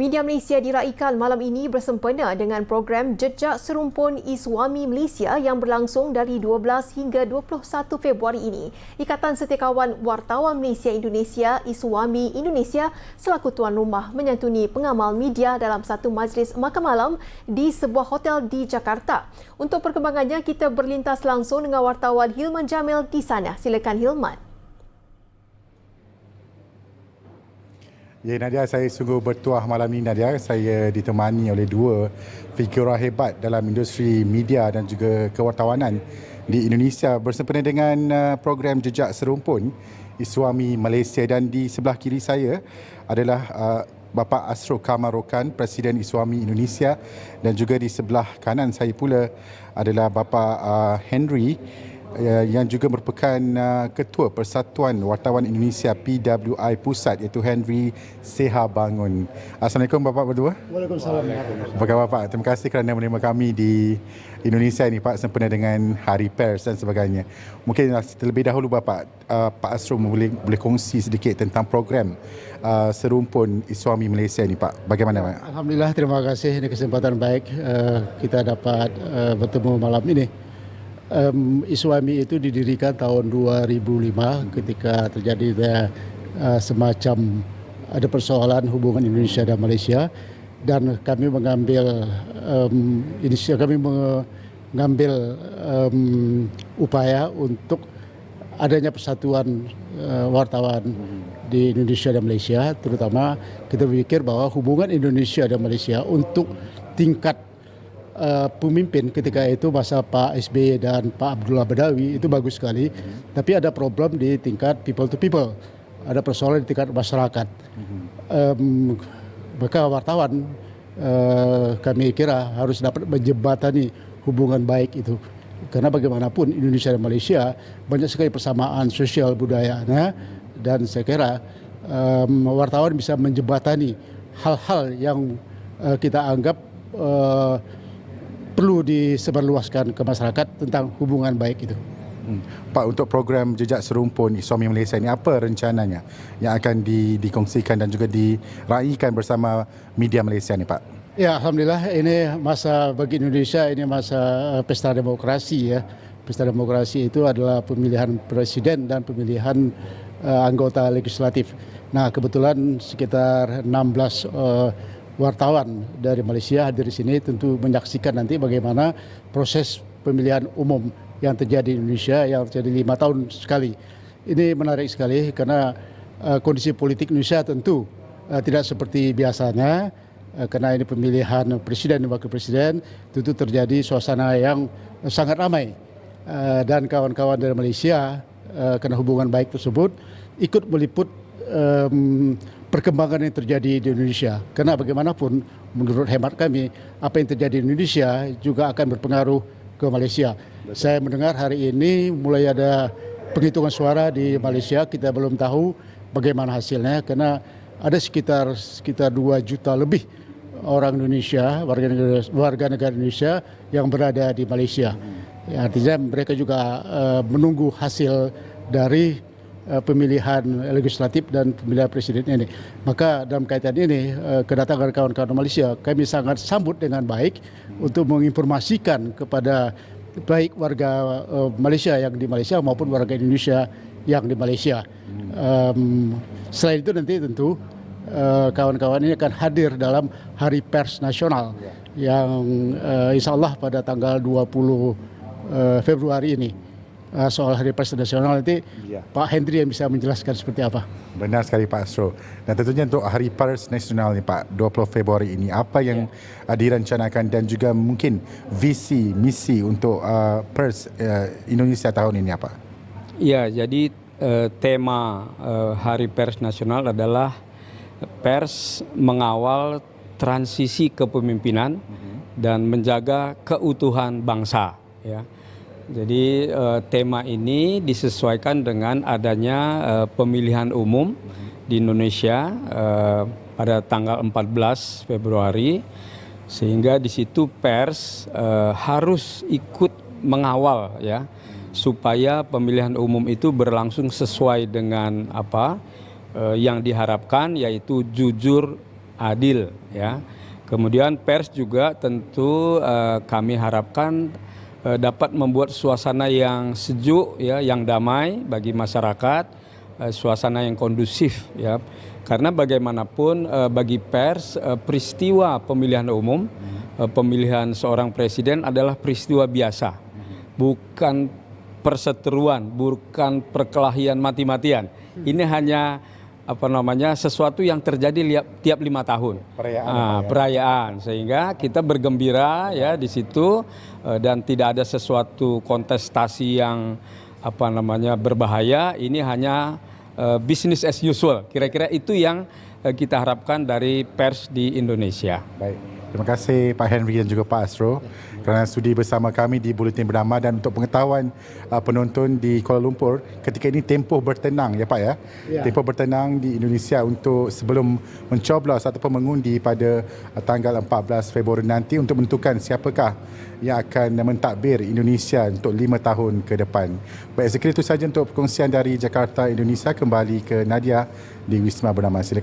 Media Malaysia diraikan malam ini bersempena dengan program Jejak Serumpun Iswami Malaysia yang berlangsung dari 12 hingga 21 Februari ini. Ikatan Setiakawan Wartawan Malaysia Indonesia Iswami Indonesia selaku tuan rumah menyantuni pengamal media dalam satu majlis makan malam di sebuah hotel di Jakarta. Untuk perkembangannya, kita berlintas langsung dengan wartawan Hilman Jamil di sana. Silakan Hilman. Ya Nadia, saya sungguh bertuah malam ini Nadia. Saya ditemani oleh dua figura hebat dalam industri media dan juga kewartawanan di Indonesia bersempena dengan program Jejak Serumpun Iswami Malaysia, dan di sebelah kiri saya adalah Bapa Asro Kamal Rokan, Presiden Iswami Indonesia, dan juga di sebelah kanan saya pula adalah Bapa Henry yang juga merupakan Ketua Persatuan Wartawan Indonesia PWI Pusat, iaitu Henry Sehabangun. Assalamualaikum Bapak berdua. Waalaikumsalam. Apa khabar Pak? Terima kasih kerana menerima kami di Indonesia ini Pak, sempena dengan Hari Pers dan sebagainya. Mungkin terlebih dahulu Bapak, Pak Asro boleh kongsi sedikit tentang program Serumpun Iswami Malaysia ini Pak. Bagaimana Pak? Alhamdulillah, terima kasih. Ini kesempatan baik kita dapat bertemu malam ini. Iswami itu didirikan tahun 2005 ketika terjadi semacam ada persoalan hubungan Indonesia dan Malaysia, dan kami mengambil upaya untuk adanya persatuan wartawan di Indonesia dan Malaysia. Terutama kita berpikir bahwa hubungan Indonesia dan Malaysia untuk tingkat pemimpin ketika itu masa Pak SBY dan Pak Abdullah Badawi itu bagus sekali, tapi ada problem di tingkat people to people, ada persoalan di tingkat masyarakat. Maka wartawan kami kira harus dapat menjembatani hubungan baik itu, karena bagaimanapun Indonesia dan Malaysia banyak sekali persamaan sosial budayanya, dan saya kira wartawan bisa menjembatani hal-hal yang kita anggap perlu disebarluaskan ke masyarakat tentang hubungan baik itu. Pak, untuk program Jejak Serumpun Iswami Malaysia ini, apa rencananya yang akan dikongsikan dan juga diraikan bersama media Malaysia ni Pak? Ya, Alhamdulillah, ini masa bagi Indonesia, ini masa pesta demokrasi ya. Pesta demokrasi itu adalah pemilihan presiden dan pemilihan anggota legislatif. Nah, kebetulan sekitar 16 wartawan dari Malaysia hadir di sini, tentu menyaksikan nanti bagaimana proses pemilihan umum yang terjadi di Indonesia, yang terjadi 5 tahun sekali. Ini menarik sekali karena kondisi politik Indonesia tentu tidak seperti biasanya, karena ini pemilihan presiden dan wakil presiden, tentu terjadi suasana yang sangat ramai. Dan kawan-kawan dari Malaysia, karena hubungan baik tersebut, ikut meliput perkembangan yang terjadi di Indonesia. Karena bagaimanapun menurut hemat kami, apa yang terjadi di Indonesia juga akan berpengaruh ke Malaysia. Betul. Saya mendengar hari ini mulai ada penghitungan suara di Malaysia, kita belum tahu bagaimana hasilnya, karena ada sekitar 2 juta lebih orang Indonesia, warga negara Indonesia yang berada di Malaysia. Ya, artinya mereka juga menunggu hasil dari pemilihan legislatif dan pemilihan presiden ini. Maka dalam kaitan ini, kedatangan kawan-kawan Malaysia kami sangat sambut dengan baik untuk menginformasikan kepada baik warga Malaysia yang di Malaysia maupun warga Indonesia yang di Malaysia. Selain itu nanti tentu kawan-kawan ini akan hadir dalam Hari Pers Nasional yang insya Allah pada tanggal 20 Februari ini. Soal Hari Pers Nasional nanti Pak Henry yang bisa menjelaskan seperti apa. Benar sekali Pak Asro. Dan tentunya untuk Hari Pers Nasional ni Pak, 20 Februari ini, apa yang direncanakan dan juga mungkin visi, misi untuk Pers Indonesia tahun ini apa? Ya, jadi tema Hari Pers Nasional adalah pers mengawal transisi kepemimpinan dan menjaga keutuhan bangsa. Ya. Jadi tema ini disesuaikan dengan adanya pemilihan umum di Indonesia pada tanggal 14 Februari, sehingga di situ pers harus ikut mengawal ya, supaya pemilihan umum itu berlangsung sesuai dengan apa yang diharapkan, yaitu jujur, adil, ya. Kemudian pers juga tentu kami harapkan dapat membuat suasana yang sejuk, ya, yang damai bagi masyarakat, suasana yang kondusif, ya. Karena bagaimanapun bagi pers peristiwa pemilihan umum, pemilihan seorang presiden adalah peristiwa biasa, bukan perseteruan, bukan perkelahian mati-matian. Ini hanya sesuatu yang terjadi tiap 5 tahun. Perayaan, sehingga kita bergembira, ya, di situ, dan tidak ada sesuatu kontestasi yang berbahaya. Ini hanya business as usual. Kira-kira itu yang kita harapkan dari pers di Indonesia. Baik. Terima kasih Pak Henry dan juga Pak Asro kerana sudi bersama kami di Buletin Bernama, dan untuk pengetahuan penonton di Kuala Lumpur, ketika ini tempoh bertenang, ya Pak, ya. Tempoh bertenang di Indonesia untuk sebelum mencoblos ataupun mengundi pada tanggal 14 Februari nanti untuk menentukan siapakah yang akan mentadbir Indonesia untuk 5 tahun ke depan. Baik, sekiranya itu sahaja untuk perkongsian dari Jakarta, Indonesia. Kembali ke Nadia di Wisma Bernama. Silakan.